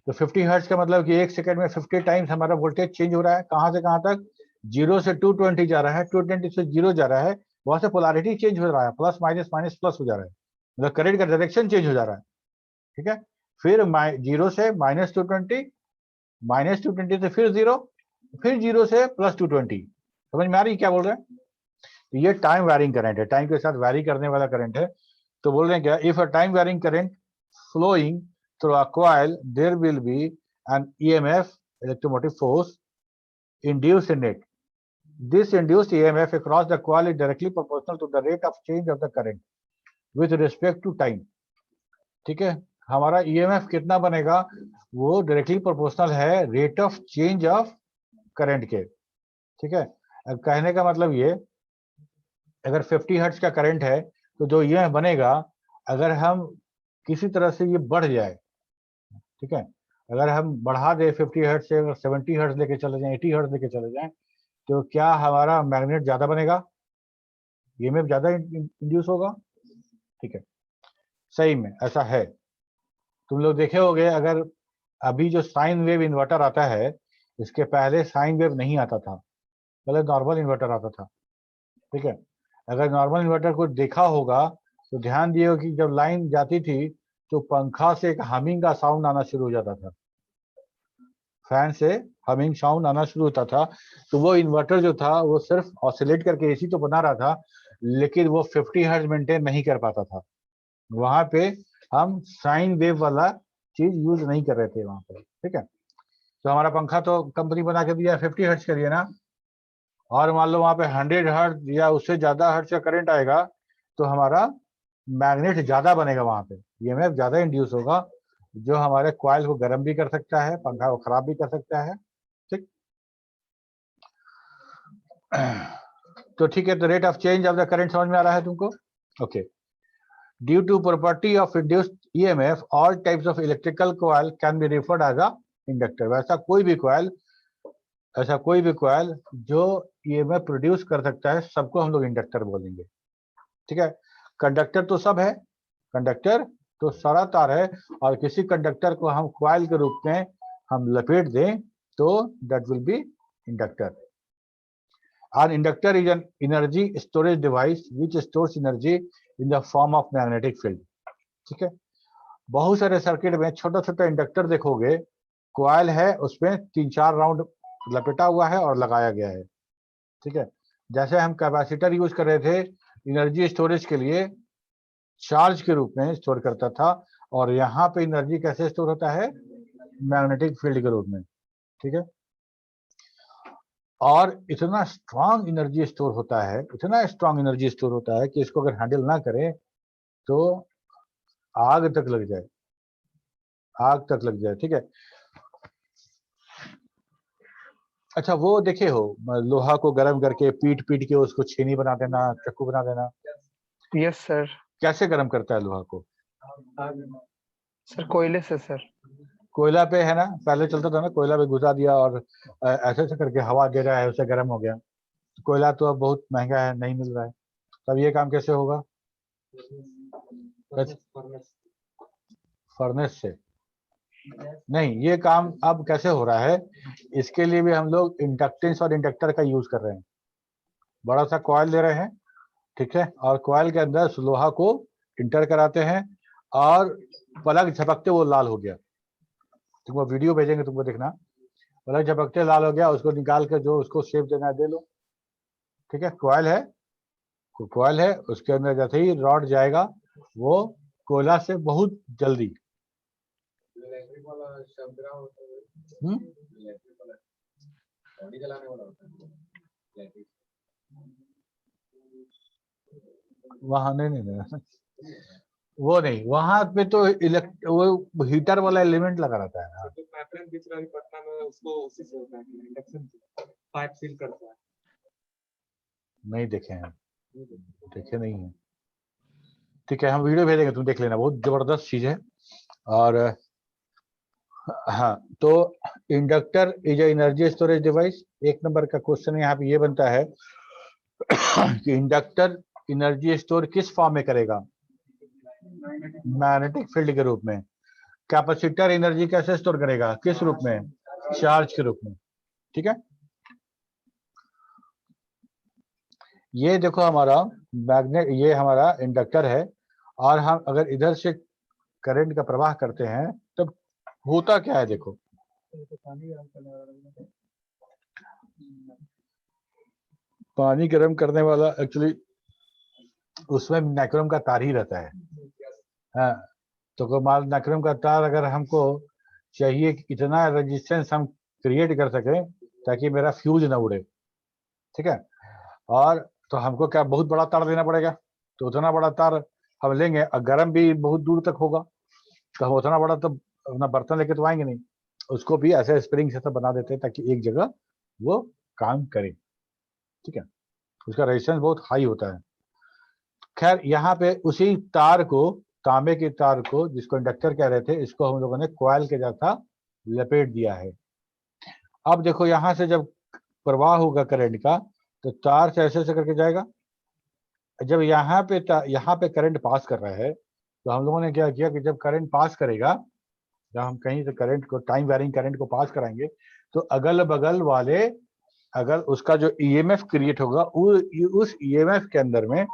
तो 50 हर्ट्ज का मतलब कि एक सेकंड में 50 टाइम्स हमारा वोल्टेज चेंज हो रहा है। कहां से कहां तक? 0 से 220 जा रहा है, 220 से 0 जा रहा है, वहां से पोलैरिटी चेंज हो रहा है, प्लस माइनस माइनस प्लस हो जा रहा है, मतलब करंट का डायरेक्शन चेंज हो जा रहा है। ठीक है, फिर 0 से -220, -220 से फिर 0, फिर 0 से +220। समझ में आ रही क्या बोल रहे हैं? तो ये टाइम वैरिंग करंट है, टाइम के साथ वैरी करने वाला करंट है। तो बोल रहे हैं क्या, if a time varying current flowing through a coil, there will be an EMF, electromotive force, induced in it. This induced EMF across the coil is directly proportional to the rate of change of the current with respect to time. ठीक है, हमारा EMF कितना बनेगा वो directly proportional है rate of change of current के। ठीक है, अब कहने का मतलब ये अगर 50 हर्ट्ज का करंट है तो जो EMF बनेगा अगर हम किसी तरह से ये बढ़ जाए, ठीक है, अगर हम बढ़ा दे 50 हर्ट्ज से अगर 70 हर्ट्ज लेके चले जाएं, 80 हर्ट्ज लेके चले जाएं, तो क्या हमारा मैग्नेट ज्यादा बनेगा? ईएमएफ ज्यादा इंड्यूस होगा। ठीक है, सही में ऐसा है। तुम लोग देखे होगे अगर अभी जो साइन वेव इन्वर्टर आता है इसके पहले साइन वेव नहीं आता था, पहले नॉर्मल इन्वर्टर आता था। ठीक है, अगर नॉर्मल इन्वर्टर को देखा होगा तो ध्यान दिए कि जब लाइन जाती थी तो पंखा से एक हमिंग का साउंड आना शुरू हो जाता था, फैन से हमिंग साउंड आना शुरू होता था। तो वो इन्वर्टर जो था वो सिर्फ ऑसिलेट करके एसी तो बना रहा था लेकिन वो 50 हर्ट्ज मेंटेन नहीं कर पाता था। वहां पे हम साइन वेव वाला चीज यूज नहीं कर रहे थे वहां पे। ठीक है, तो हमारा पंखा तो कंपनी बना के दिया 50 हर्ट्ज के लिए ना, और मान लो वहां पे 100 हर्ट्ज या उससे ज्यादा हर्ट्ज का करंट आएगा तो हमारा मैग्नेट ज्यादा बनेगा, वहां पे ईएमएफ ज्यादा इंड्यूस होगा जो हमारे कॉइल को गर्म भी कर सकता है, पंखा को खराब भी कर सकता है। ठीक, तो ठीक है, तो rate of change of the current समझ में आ रहा है तुमको? Okay, due to property of induced EMF all types of electrical coil can be referred as a inductor. वैसा कोई भी कॉइल जो ईएमएफ प्रोड्यूस कर सकता है सबको हम लोग इंडक्टर बोलेंगे। ठीक है, कंडक्टर तो सब है, कंडक्टर तो सारा तार है, और किसी कंडक्टर को हम कॉइल के रूप में हम लपेट दें तो that will be inductor. An inductor is an energy storage device which stores energy in the form of magnetic field. ठीक है, बहुत सारे सर्किट में छोटा छोटा इंडक्टर देखोगे, कॉइल है उसमें 3-4 राउंड लपेटा हुआ है और लगाया गया है। ठीक है, जैसे हम कैपेसिटर यूज कर रहे थे एनर्जी स्टोरेज के लिए, चार्ज के रूप में स्टोर करता था, और यहाँ पे एनर्जी कैसे स्टोर होता है? मैग्नेटिक फील्ड के रूप में। ठीक है, और इतना स्ट्रांग एनर्जी स्टोर होता है, इतना स्ट्रांग एनर्जी स्टोर होता है कि इसको अगर हैंडल ना करें तो आग तक लग जाए, आग तक लग जाए। ठीक है, अच्छा वो देखे हो लोहा को गर्म करके पीट पीट के उसको छेनी बना देना, चक्कू बना देना? Yes sir. कैसे गर्म करता है लोहा को? सर कोयले से सर। कोयला पे है ना, पहले चलता था ना, कोयला पे घुसा दिया और ऐसे ऐसे करके हवा दे रहा है, उसे गर्म हो गया। कोयला तो अब बहुत महंगा है, नहीं मिल रहा है, तब ये काम कैसे होगा? फर्नेस से नहीं, ये काम अब कैसे हो रहा है, इसके लिए भी हम लोग इंडक्टेंस और इंडक्टर का यूज कर रहे हैं। बड़ा सा कॉइल ले रहे हैं, ठीक है, और कॉइल के अंदर लोहा को इंटर कराते हैं और पलक झपकते वो लाल हो गया। तुमको वीडियो भेजेंगे, तुमको देखना, पलक झपकते लाल हो गया, उसको निकाल कर जो उसको शेप देना है दे लो। ठीक है, कॉइल है, उसके अंदर जैसे ही रॉड जाएगा वो कोयला से बहुत जल्दी वहां नहीं, वो नहीं, वहां पे तो वो हीटर वाला एलिमेंट लगा रहता है। तो पैटर्न दिख रहा है पटना में, उसको उसी से होता है, इंडक्शन से पाइप सील करता है। नहीं देखे हैं, देखे नहीं है। ठीक है, हम वीडियो भेजेंगे, तुम देख लेना, बहुत जबरदस्त चीज है। और हाँ, तो inductor is energy storage device. एक नंबर का क्वेश्चन यहाँ पे ये बनता है कि इंडक्टर एनर्जी स्टोर किस फॉर्म में करेगा, मैग्नेटिक फील्ड के रूप में। कैपेसिटर एनर्जी कैसे स्टोर करेगा, किस रूप में, चार्ज के रूप में। ठीक है, ये देखो हमारा मैग्नेट, ये हमारा इंडक्टर है, और हम अगर इधर से करंट का प्रवाह करते हैं तब होता क्या है, देखो पानी गर्म करने वाला एक्चुअली उसमें नाइक्रोम का तार ही रहता है। हाँ, तो मान नाइक्रोम का तार अगर हमको चाहिए कि इतना रेजिस्टेंस हम क्रिएट कर सकें ताकि मेरा फ्यूज ना उड़े, ठीक है, और तो हमको क्या बहुत बड़ा तार देना पड़ेगा, तो उतना बड़ा तार हम लेंगे और गर्म भी बहुत दूर तक होगा, तो हम उतना बड़ा तो अपना बर्तन लेके तो आएंगे नहीं, उसको भी ऐसे स्प्रिंग से बना देते हैं ताकि एक जगह वो काम करे। ठीक है, उसका रेजिस्टेंस बहुत हाई होता है। खैर, यहाँ पे उसी तार को, तांबे के तार को जिसको इंडक्टर कह रहे थे, इसको हम लोगों ने कॉइल के जैसा लपेट दिया है। अब देखो यहाँ से जब प्रवाह होगा करंट का तो तार से ऐसे करके जाएगा। जब यहाँ पे करंट पास कर रहा है तो हम लोगों ने क्या किया कि जब करंट पास करेगा, जब हम कहीं से करंट को, टाइम वेरिंग करंट को पास कराएंगे, तो अगल बगल वाले, अगर उसका जो ईएमएफ क्रिएट होगा उस ईएमएफ के अंदर में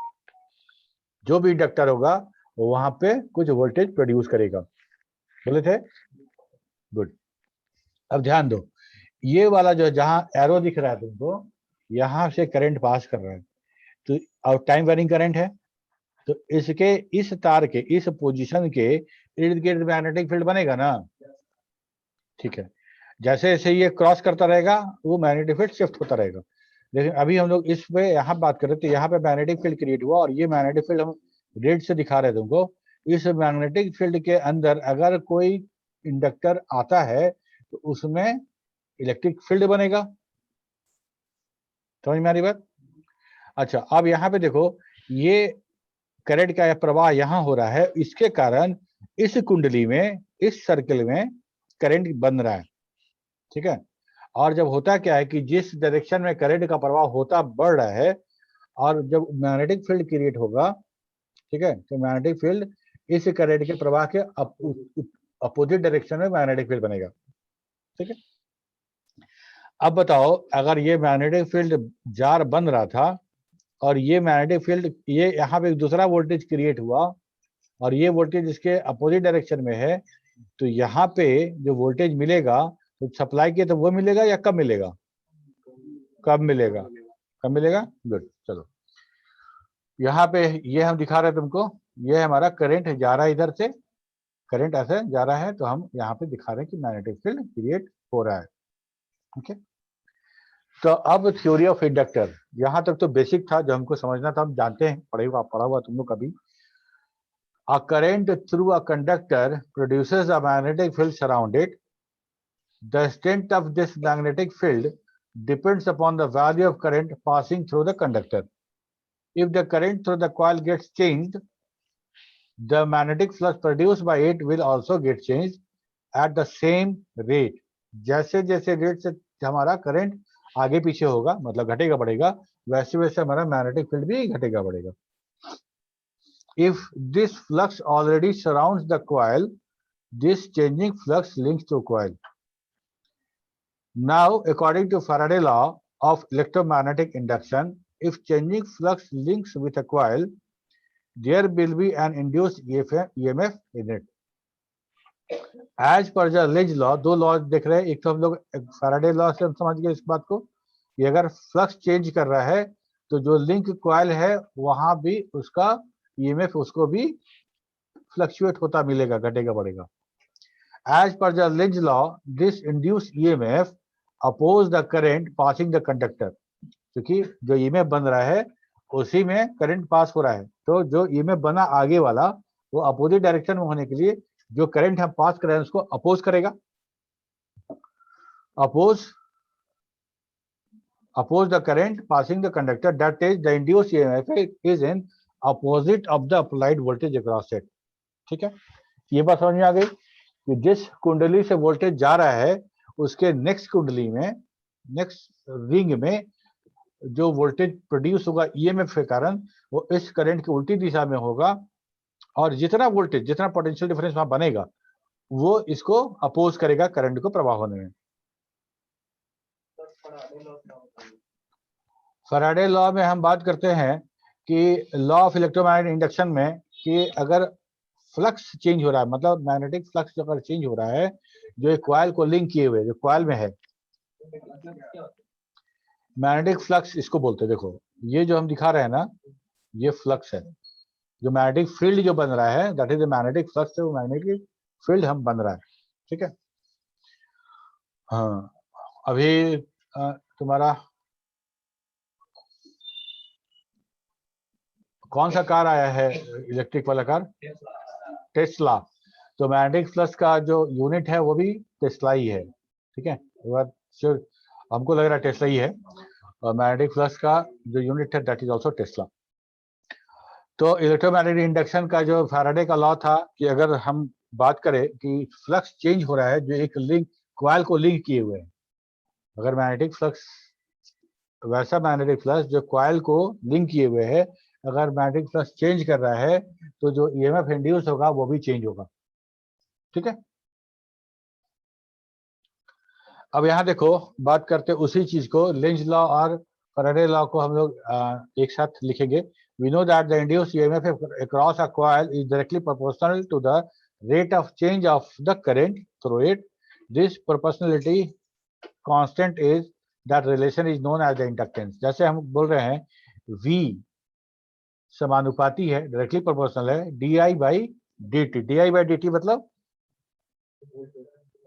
जो भी इंडक्टर होगा वो वहां पे कुछ वोल्टेज प्रोड्यूस करेगा। बोले थे, गुड। अब ध्यान दो, ये वाला जो जहां एरो दिख रहा है तुमको, यहां से करंट पास कर रहा है, तो और टाइम वेरिंग करंट है, तो इसके इस तार के इस पोजीशन के इर्द गिर्द मैग्नेटिक फील्ड बनेगा ना। ठीक है, जैसे जैसे ये क्रॉस करता रहेगा वो मैग्नेटिक फील्ड शिफ्ट होता रहेगा। लेकिन अभी हम लोग इस पे यहाँ बात कर रहे थे, यहाँ पे मैग्नेटिक फील्ड क्रिएट हुआ और ये मैग्नेटिक फील्ड हम रेड से दिखा रहे थे तुमको। इस मैग्नेटिक फील्ड के अंदर अगर कोई इंडक्टर आता है तो उसमें इलेक्ट्रिक फील्ड बनेगा। समझ में आ रही बात? अच्छा, अब यहाँ पे देखो, ये करंट का प्रवाह यहाँ हो रहा है, इसके कारण इस कुंडली में, इस सर्किल में करंट बन रहा है। ठीक है, और जब होता क्या है कि जिस डायरेक्शन में करंट का प्रवाह होता बढ़ रहा है, और जब मैग्नेटिक फील्ड क्रिएट होगा, ठीक है, तो मैग्नेटिक फील्ड इस करंट के प्रवाह के अपोजिट डायरेक्शन में मैग्नेटिक फील्ड बनेगा। ठीक है, अब बताओ, अगर ये मैग्नेटिक फील्ड जार बन रहा था और ये मैग्नेटिक फील्ड, ये यहाँ पे एक दूसरा वोल्टेज क्रिएट हुआ और ये वोल्टेज इसके अपोजिट डायरेक्शन में है, तो यहाँ पे जो वोल्टेज मिलेगा तो सप्लाई किया तो वो मिलेगा या कब मिलेगा, कब मिलेगा, कब मिलेगा। गुड, चलो यहाँ पे ये हम दिखा रहे हैं तुमको, ये हमारा करंट जा रहा है, इधर से करंट ऐसे जा रहा है, तो हम यहाँ पे दिखा रहे हैं कि मैग्नेटिक फील्ड क्रिएट हो रहा है। ओके, तो अब थ्योरी ऑफ इंडक्टर, यहाँ तक तो बेसिक था, जो हमको समझना था, हम जानते हैं, पढ़ा हुआ तुम लोग कभी। A current through a conductor produces a magnetic field surround it. The extent of this magnetic field depends upon the value of current passing through the conductor. If the current through the coil gets changed, the magnetic flux produced by it will also get changed at the same rate. जैसे जैसे rate से हमारा current आगे पीछे होगा, मतलब घटेगा बढ़ेगा, वैसे वैसे हमारा मैग्नेटिक फील्ड भी घटेगा बढ़ेगा। if this flux already surrounds the coil, this changing flux links to coil. Now, according to Faraday law of electromagnetic induction, if changing flux links with a coil, there will be an induced EMF in it. As per the Lenz law, दो law देख रहे हैं, एक तो हम लोग Faraday law से हम समझ गए इस बात को कि अगर फ्लक्स चेंज कर रहा है तो जो लिंक कॉइल है वहां भी उसका ईएमएफ उसको भी फ्लक्चुएट होता मिलेगा, घटेगा बढ़ेगा. As per the Lenz law, this induced EMF oppose the current passing the conductor. क्योंकि जो ईएमएफ बन रहा है उसी में करंट पास हो रहा है, तो जो ईएमएफ बना आगे वाला वो अपोजिट डायरेक्शन में होने के लिए जो करंट हम पास कर रहे हैं उसको अपोज करेगा. Oppose the current passing the conductor, that is the induced EMF is in opposite of the applied voltage across it. ठीक है, ये बात समझ में आ गई कि जिस कुंडली से वोल्टेज जा रहा है उसके नेक्स्ट कुंडली में, नेक्स्ट रिंग में जो वोल्टेज प्रोड्यूस होगा ईएमएफ के कारण वो इस करंट की उल्टी दिशा में होगा, और जितना वोल्टेज, जितना पोटेंशियल डिफरेंस वहां बनेगा वो इसको अपोज करेगा करंट को प्रवाह होने में. फैराडे लॉ में हम बात करते हैं कि लॉ ऑफ इलेक्ट्रोमैग्नेटिक इंडक्शन में कि अगर फ्लक्स चेंज हो रहा है, मतलब मैग्नेटिक फ्लक्स अगर चेंज हो रहा है जो एक कॉइल को लिंक किए हुए, जो कॉइल में है, मैग्नेटिक फ्लक्स इसको बोलते हैं. देखो ये जो हम दिखा रहे हैं ना, ये फ्लक्स है. जो मैग्नेटिक फील्ड जो बन रहा है that is the magnetic flux, वो मैग्नेटिक फील्ड हम बन रहा है. ठीक है. हाँ, अभी तुम्हारा कौन सा कार आया है इलेक्ट्रिक वाला कार? टेस्ला. तो मैग्नेटिक फ्लक्स का जो यूनिट है वो भी टेस्ला ही है. ठीक है, श्योर हमको लग रहा है टेस्ला ही है, और मैग्नेटिक फ्लक्स का जो यूनिट है दैट इज आल्सो टेस्ला. तो इलेक्ट्रोमैग्नेटिक इंडक्शन का जो फैराडे का लॉ था कि अगर हम बात करें कि फ्लक्स चेंज हो रहा है जो एक लिंक कॉइल को लिंक किए हुए हैं, अगर मैग्नेटिक फ्लक्स, वैसा मैग्नेटिक फ्लक्स जो कॉइल को लिंक किए हुए है, अगर मैग्नेटिक फ्लक्स चेंज कर रहा है तो जो ईएमएफ इंड्यूस होगा वो भी चेंज होगा. ठीक है. अब यहाँ देखो बात करते उसी चीज को, लेंज लॉ और फैराडे लॉ को हम लोग एक साथ लिखेंगे. We know that the induced EMF across a coil is directly proportional to the rate of change of the current through it. This proportionality constant is, that relation is known as the inductance. जैसे हम बोल रहे हैं V समानुपाती है, directly proportional है di by dt. di by dt मतलब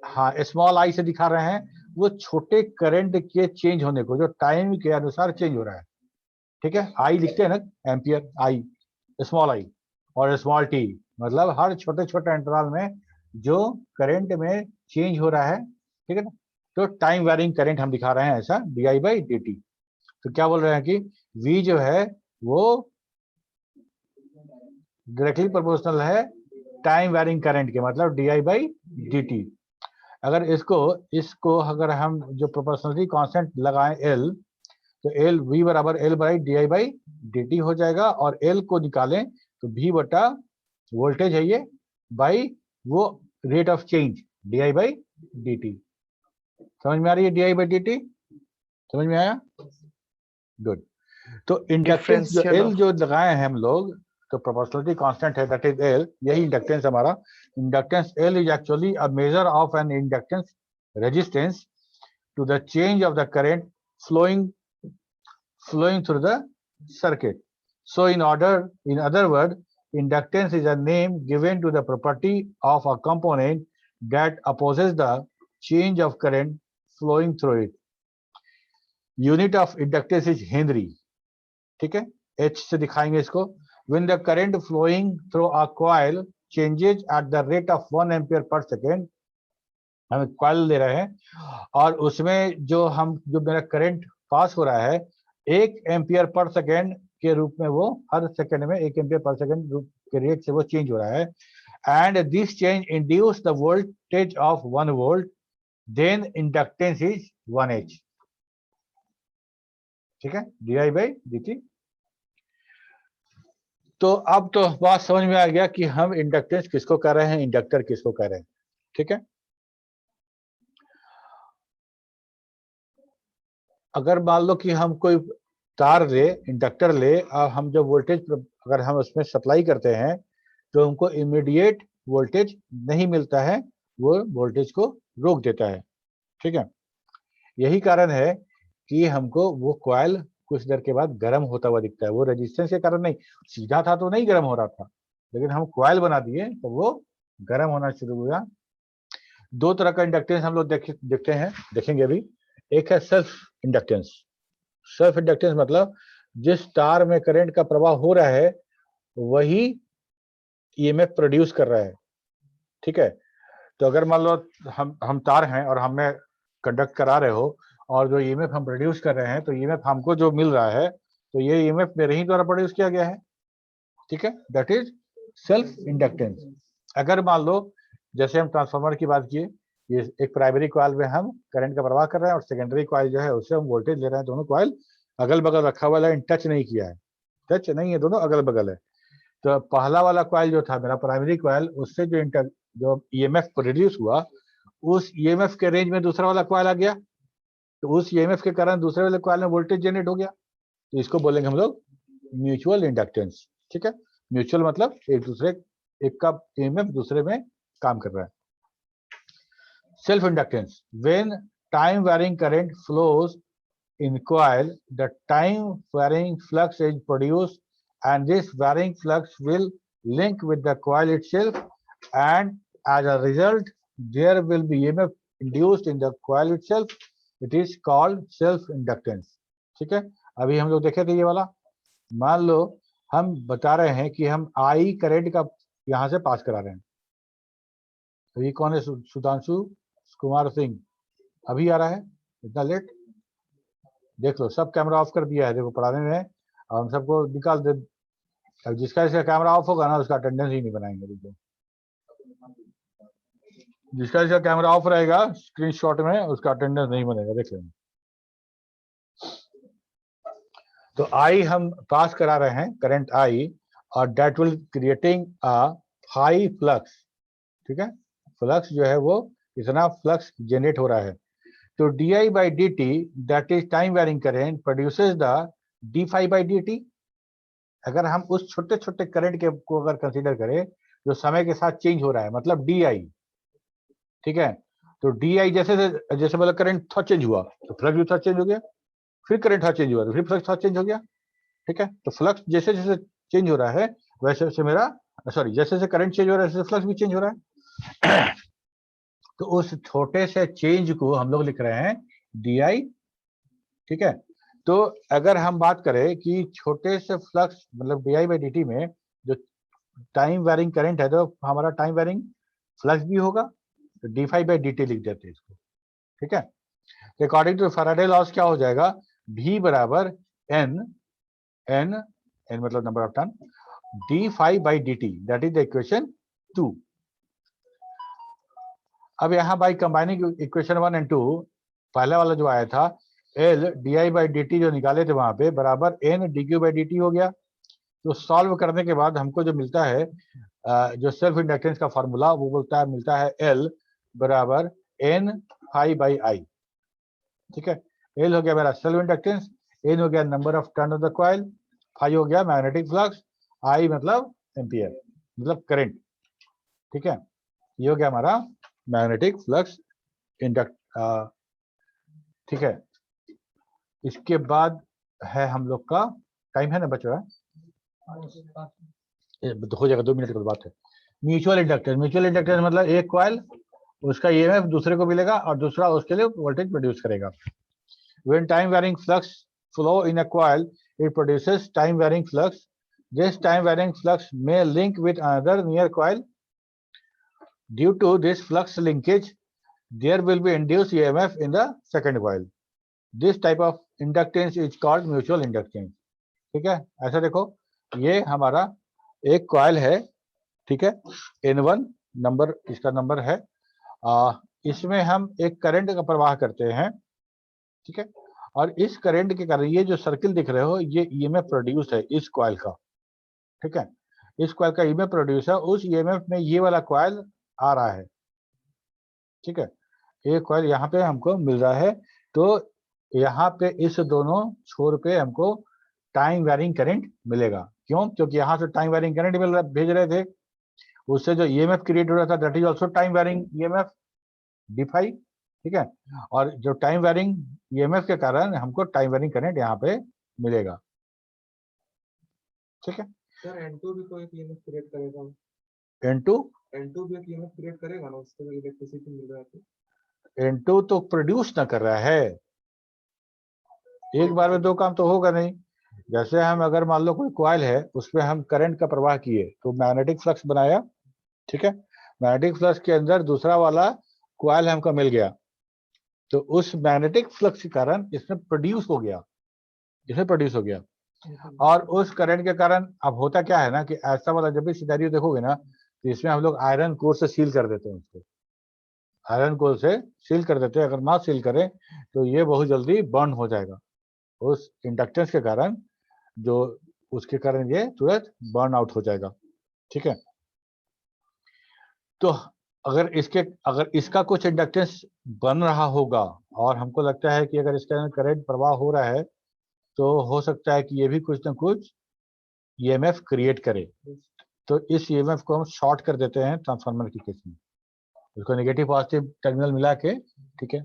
हाँ स्मॉल आई से दिखा रहे हैं वो छोटे करंट के चेंज होने को जो टाइम के अनुसार चेंज हो रहा है. ठीक है, आई लिखते हैं ना, एम्पियर आई, स्मॉल आई और स्मॉल टी, मतलब हर छोटे छोटे अंतराल में जो करंट में चेंज हो रहा है. ठीक है ना, तो टाइम वेरिंग करंट हम दिखा रहे हैं ऐसा डी बाई डी टी. तो क्या बोल रहे हैं कि V जो है वो डायरेक्टली प्रोपोर्शनल है टाइम वेरिंग करंट के, मतलब डी बाई डी टी. अगर इसको अगर हम जो प्रोपोर्शनलिटी कांस्टेंट लगाएं L, तो L V बराबर L by D by D T हो जाएगा, और L को निकालें तो V बटा वोल्टेज है ये बाई वो rate of change D by D T. समझ में आ रही है डी बाई डी टी? समझ में आया? गुड. तो इंडक्टेंस जो L जो लगाए हैं हम लोग, तो प्रोपोर्शनलिटी कांस्टेंट है दैट इज L, यही इंडक्टेंस हमारा. Inductance L is actually a measure of an inductance resistance to the change of the current flowing through the circuit. So in other words, inductance is a name given to the property of a component that opposes the change of current flowing through it. Unit of inductance is Henry. ठीक है, H से दिखाएंगे इसको. When the current flowing through a coil changes at the rate of 1 ampere per second, हम coil ले रहे हैं और उसमें जो मेरा करंट पास हो रहा है 1 एम्पियर पर सेकेंड के रूप में, वो हर सेकेंड में 1 एम्पियर पर सेकेंड के रेट से वो चेंज हो रहा है. And this change induce the voltage of 1 volt, then inductance is 1H. ठीक है, डी बाई डी टी. तो अब तो बात समझ में आ गया कि हम इंडक्टेंस किसको कह रहे हैं, इंडक्टर किसको कह रहे हैं। ठीक है, अगर मान लो कि हम कोई तार ले, इंडक्टर ले, और हम जो वोल्टेज अगर हम उसमें सप्लाई करते हैं तो हमको इमीडिएट वोल्टेज नहीं मिलता है, वो वोल्टेज को रोक देता है। ठीक है, यही कारण है कि हमको वो कॉइल कुछ देर के बाद गर्म होता हुआ दिखता है। वो रेजिस्टेंस के कारण नहीं, सीधा था तो नहीं गर्म हो रहा था, लेकिन हम कॉइल बना दिए तो वो गर्म होना शुरू हुआ। दो तरह का इंडक्टेंस हम लोग देखते हैं, देखेंगे अभी। एक है सेल्फ इंडक्टेंस। सेल्फ इंडक्टेंस मतलब जिस तार में करंट का प्रवाह हो रहा है वही ईएमएफ प्रोड्यूस कर रहा है। ठीक है, तो अगर मान लो हम तार हैं और हमें कंडक्ट करा रहे हो, और जो ईएमएफ हम प्रोड्यूस कर रहे हैं, तो ईएमएफ हमको जो मिल रहा है तो ये ईएमएफ मेरे ही द्वारा प्रोड्यूस किया गया है। ठीक है, दैट इज सेल्फ इंडक्टेंस। अगर मान लो जैसे हम ट्रांसफार्मर की बात किए, ये एक प्राइमरी कॉइल में हम करंट का प्रवाह कर रहे हैं और सेकेंडरी कॉइल जो है उससे हम वोल्टेज ले रहे हैं। दोनों कॉइल अगल बगल रखा हुआ है, टच नहीं किया है, टच नहीं है, दोनों अगल बगल है। तो पहला वाला कॉइल जो था मेरा प्राइमरी कॉइल, उससे जो ईएमएफ प्रोड्यूस हुआ, उस ईएमएफ के रेंज में दूसरा वाला कॉइल आ गया, तो उस ईएमएफ के कारण दूसरे वाले कॉइल में वोल्टेज जनरेट हो गया। तो इसको बोलेंगे हम लोग म्यूचुअल इंडक्टेंस। ठीक है, म्यूचुअल मतलब एक का ईएमएफ दूसरे में काम कर रहा है। Self inductance, when time varying current flows in coil, the time varying flux is produced, and this varying flux will link with the coil itself, and as a result there will be EMF induced in the coil itself. It is called self inductance. ठीक है, अभी हम लोग देखे थे ये वाला। मान लो हम बता रहे हैं कि हम आई करंट का यहां से पास करा रहे हैं, तो ये कौन है? सुधांशु कुमार सिंह। अभी आ रहा है, इतना लेट? देख लो, सब कैमरा ऑफ कर दिया है, देखो पढ़ाने में हम सबको निकाल दे। अब जिसका इसका कैमरा ऑफ होगा ना उसका अटेंडेंस ही नहीं बनाएंगे। देखो, जिसका इसका कैमरा ऑफ रहेगा स्क्रीनशॉट में, उसका अटेंडेंस नहीं बनेगा। देख लेंगे। तो आई हम पास करा रहे हैं, करंट आई, और that will creating a high flux. ठीक है, फ्लक्स जो है वो इतना फ्लक्स जनरेट हो रहा है। तो di by dt, that is time varying current, produces the d phi by dt। अगर हम उस छोटे छोटे करंट के को अगर कंसीडर करें जो समय के साथ चेंज हो रहा है, मतलब di। ठीक है, तो di जैसे मतलब करंट थोड़ा चेंज हुआ तो फ्लक्स भी थोड़ा चेंज हो गया, फिर करंट थोड़ा चेंज हुआ तो फिर फ्लक्स थोड़ा चेंज हो गया। ठीक है, तो फ्लक्स जैसे जैसे चेंज हो रहा है वैसे वैसे मेरा जैसे जैसे करंट चेंज हो रहा है वैसे फ्लक्स भी चेंज हो रहा है। तो उस छोटे से चेंज को हम लोग लिख रहे हैं di। ठीक है, तो अगर हम बात करें कि छोटे से फ्लक्स मतलब di by dt में जो टाइम वेरिंग करंट है, तो हमारा टाइम वेरिंग फ्लक्स भी होगा, तो d phi by dt लिख देते हैं इसको। ठीक है, तो अकॉर्डिंग टू फैराडे लॉस क्या हो जाएगा? v बराबर n मतलब number of turn, d phi by dt, that is the equation 2। अब यहाँ बाई कंबाइनिंग इक्वेशन 1 एंड 2, पहला वाला जो आया था L di by dt जो निकाले थे वहां पे बराबर n dq by dt हो गया। तो सॉल्व करने के बाद हमको जो मिलता है जो सेल्फ इंडक्टेंस का फॉर्मूला, वो मिलता है L बराबर n phi by I। ठीक है, L हो गया मेरा सेल्फ इंडक्टेंस, n हो गया number of turn off the coil, phi हो गया मैग्नेटिक फ्लक्स, I मतलब एम्पियर मतलब करंट। ठीक है, ये हो गया हमारा मैग्नेटिक फ्लक्स इंडक्ट। ठीक है, इसके बाद है हम लोग का टाइम है ना, बच रहा है, हो जाएगा 2 मिनट की बात है। म्यूचुअल इंडक्टेंस, म्यूचुअल इंडक्टेंस मतलब एक कॉइल उसका ईएमएफ दूसरे को मिलेगा और दूसरा उसके लिए वोल्टेज प्रोड्यूस करेगा। When time varying flux flow in a coil, it produces time varying flux. This time varying flux may link with another near coil. Due to this flux linkage, there will be induced EMF in the second coil. This type of inductance is called mutual inductance। ठीक है, ऐसा देखो, ये हमारा एक coil है। ठीक है, N1 नंबर, इसका नंबर है। इसमें हम एक करंट का प्रवाह करते हैं। ठीक है, और इस करंट के कारण ये जो सर्किल दिख रहे हो, ये ईएमएफ प्रोड्यूस है इस कॉइल का। ठीक है, इस कॉइल का ईएमएफ प्रोड्यूस है, उस ईएमएफ में ये वाला कॉइल आ रहा है। ठीक है, एक कॉइल यहाँ पे हमको मिल रहा है, तो यहाँ पे इस दोनों छोर पे हमको टाइम वेरिंग करंट मिलेगा। क्यों? क्योंकि यहाँ से टाइम वेरिंग करंट मिल रहा, भेज रहे थे, उससे जो ईएमएफ क्रिएट हो रहा था that is also time varying EMF d phi. ठीक है, और जो टाइम वेरिंग ईएमएफ के कारण हमको टाइम वेरिंग करंट यहाँ पे मिलेगा। ठीक है, सर N2 भी तो एक ईएमएफ क्रिएट करेगा, N2 N2 भी एक ईएमएफ क्रिएट करेगा ना, उससे इलेक्ट्रिसिटी मिल रहा है तो। N2 तो प्रोड्यूस ना कर रहा है, एक बार में दो काम तो होगा नहीं। जैसे हम अगर मान लो कोई कॉइल है, उसमें हम करंट का प्रवाह किए तो मैग्नेटिक फ्लक्स बनाया। ठीक है, मैग्नेटिक फ्लक्स के अंदर दूसरा वाला कॉइल हमको मिल गया, तो उस मैग्नेटिक फ्लक्स के कारण इसमें प्रोड्यूस हो गया, और उस करंट के कारण अब होता क्या है ना कि ऐसा वाला जब भी सिनेरियो देखोगे ना, तो इसमें हम लोग आयरन कोर से सील कर देते हैं, उसको आयरन कोर से सील कर देते हैं। अगर ना सील करें तो ये बहुत जल्दी बर्न हो जाएगा, उस इंडक्टेंस के कारण, जो उसके कारण ये तुरंत बर्न आउट हो जाएगा। ठीक है, तो अगर इसका कुछ इंडक्टेंस बन रहा होगा और हमको लगता है कि अगर इसके अंदर करंट प्रवाह हो रहा है, तो हो सकता है कि ये भी कुछ ना कुछ ईएमएफ क्रिएट करे। तो इस ईएमएफ को हम शॉर्ट कर देते हैं ट्रांसफार्मर के केस में, उसको नेगेटिव पॉजिटिव टर्मिनल मिला के। ठीक है,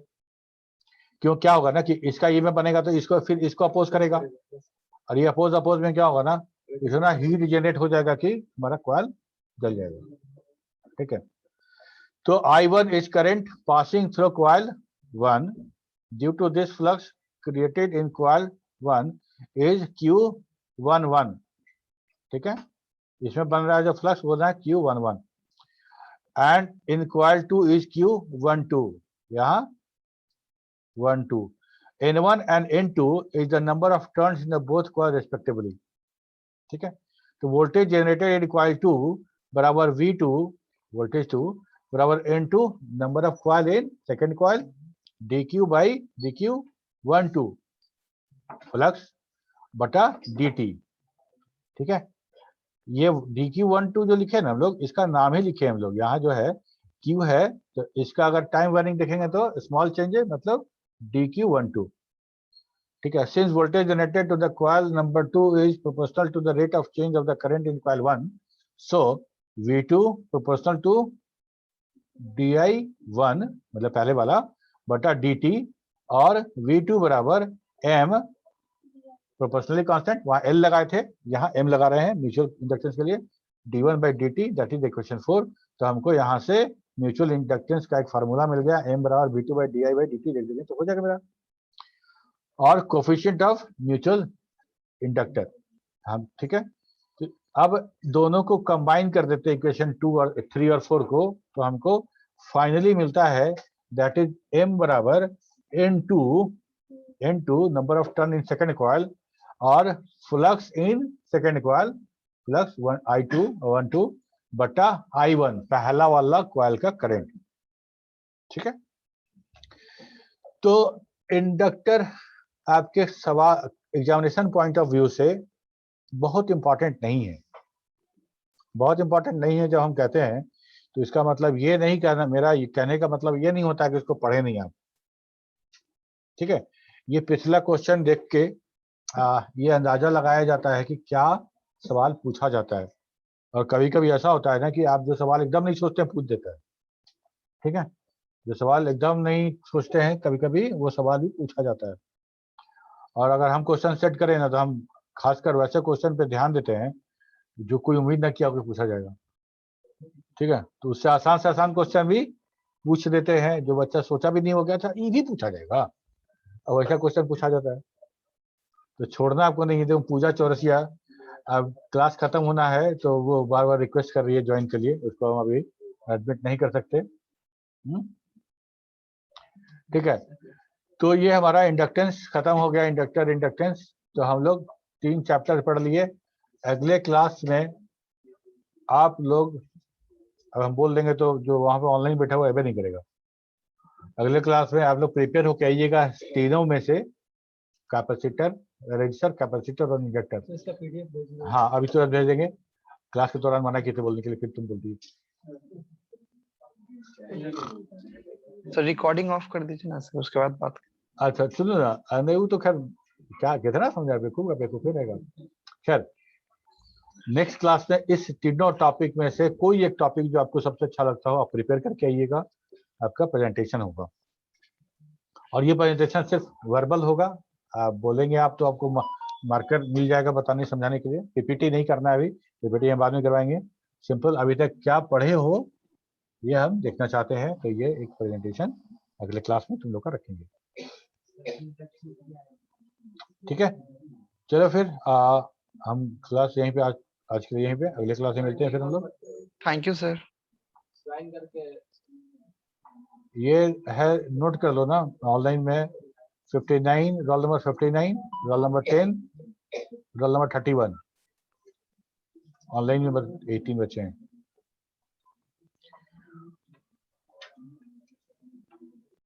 क्यों, क्या होगा ना कि इसका ईएमएफ बनेगा तो इसको फिर इसको अपोज करेगा, और ये अपोज में क्या होगा ना, इतना हीट जनरेट हो जाएगा कि हमारा कॉइल जल जाएगा। ठीक है, तो I1 is current passing through coil 1 due to this flux created in coil 1 is Q11। ठीक है, इसमें बन रहा है जो फ्लक्स वो है Q11, and in coil 2 is Q12, यहाँ 12। N1 and N2 is the number of turns in the both coil respectively। ठीक है, तो वोल्टेज जनरेटेड इन coil 2 बराबर V2 वोल्टेज 2 बराबर N2 number of coil in second coil dq by dq12 flux बटा dt। ठीक है, ये dq12 जो लिखे ना हम लोग, इसका नाम ही लिखे हम लोग, यहाँ जो है q है, तो इसका अगर टाइम वेरिंग देखेंगे तो स्मॉल चेंज है, मतलब dq12। ठीक है, since voltage generated to the coil number 2 is proportional to the rate of change of the current in coil 1, so V2 proportional to di1 मतलब पहले वाला बटा dt, और V2 बराबर m प्रोपोर्शनली कांस्टेंट, वहां L लगाए थे, यहाँ m लगा रहे हैं म्यूचुअल इंडक्टेंस के लिए, d1 by dt, that is equation 4। तो हमको यहाँ से म्यूचुअल इंडक्टेंस का एक फार्मूला मिल गया, m बराबर V2 by di by dt लिख देंगे तो हो जाएगा मेरा। और कोफिशिएंट ऑफ म्यूचुअल इंडक्टर हम, ठीक है, तो अब दोनों को कंबाइन कर देते हैं इक्वेशन 2 और 3 और 4 को, तो हमको फाइनली मिलता है दैट इज m बराबर n2 number of turn in second coil, और flux in second coil flux I2 बटा I1 पहला वाला कॉइल का करंट। ठीक है, तो इंडक्टर आपके सवाल एग्जामिनेशन पॉइंट ऑफ व्यू से बहुत इंपॉर्टेंट नहीं है, बहुत इंपॉर्टेंट नहीं है। जब हम कहते हैं तो इसका मतलब ये नहीं कहना, मेरा ये कहने का मतलब ये नहीं होता कि इसको पढ़े नहीं आप। ठीक है, ये पिछला क्वेश्चन देख के ये अंदाजा लगाया जाता है कि क्या सवाल पूछा जाता है, और कभी कभी ऐसा होता है ना कि आप जो सवाल एकदम नहीं सोचते पूछ देते हैं। ठीक है, जो सवाल एकदम नहीं सोचते हैं कभी कभी वो सवाल भी पूछा जाता है, और अगर हम क्वेश्चन सेट करें ना तो हम खासकर वैसे क्वेश्चन पे ध्यान देते हैं जो कोई उम्मीद ना किया कि पूछा जाएगा। ठीक है, तो उससे आसान से आसान क्वेश्चन भी पूछ देते हैं, जो बच्चा सोचा भी नहीं हो गया था ये भी पूछा जाएगा, और वैसा क्वेश्चन पूछा जाता है। तो छोड़ना आपको नहीं है। पूजा चौरसिया अब क्लास खत्म होना है तो वो बार बार रिक्वेस्ट कर रही है ज्वाइन के लिए, उसको हम अभी एडमिट नहीं कर सकते। ठीक है, तो ये हमारा इंडक्टेंस खत्म हो गया, इंडक्टर इंडक्टेंस। तो हम लोग 3 चैप्टर पढ़ लिए। अगले क्लास में आप लोग, अब हम बोल देंगे तो जो वहां पे ऑनलाइन बैठा हुआ है नहीं करेगा। अगले क्लास में आप लोग प्रिपेयर होकर आइएगा तीनों में से, कैपेसिटर, रेजिस्टर, कैपेसिटर और इंडक्टर। इसका PDF भेजिए। हाँ, अभी तुरंत भेज देंगे। क्लास के दौरान मना किए थे बोलने के लिए, फिर तुम बोलती है। सर रिकॉर्डिंग ऑफ कर दीजिए ना सर, उसके बाद बात। अच्छा सुनो ना, नहीं वो तो खैर क्या कितना समझा बेवकूफ रहेगा। खैर नेक्स्ट क्लास में इस तीनों टॉपिक में से कोई एक टॉपिक जो आपको सबसे अच्छा लगता हो आप प्रिपेयर करके आइएगा, आपका प्रेजेंटेशन होगा। और ये प्रेजेंटेशन सिर्फ वर्बल होगा, आप बोलेंगे आप तो आपको मार्कर मिल जाएगा बताने समझाने के लिए। पीपीटी नहीं करना है अभी, पीपीटी हम बाद में करवाएंगे। सिंपल अभी तक क्या पढ़े हो ये हम देखना चाहते हैं, तो ये एक प्रेजेंटेशन अगले क्लास में तुम लोग का रखेंगे। ठीक है, चलो फिर हम क्लास यहीं पे आज के लिए यहीं पे, अगले क्लास में मिलते हैं फिर हम लोग। Thank you sir. ज्वाइन करके ये है नोट कर लो ना, ऑनलाइन में 59 roll number 59, roll number 10, roll number 31, online में 18 बच्चे हैं।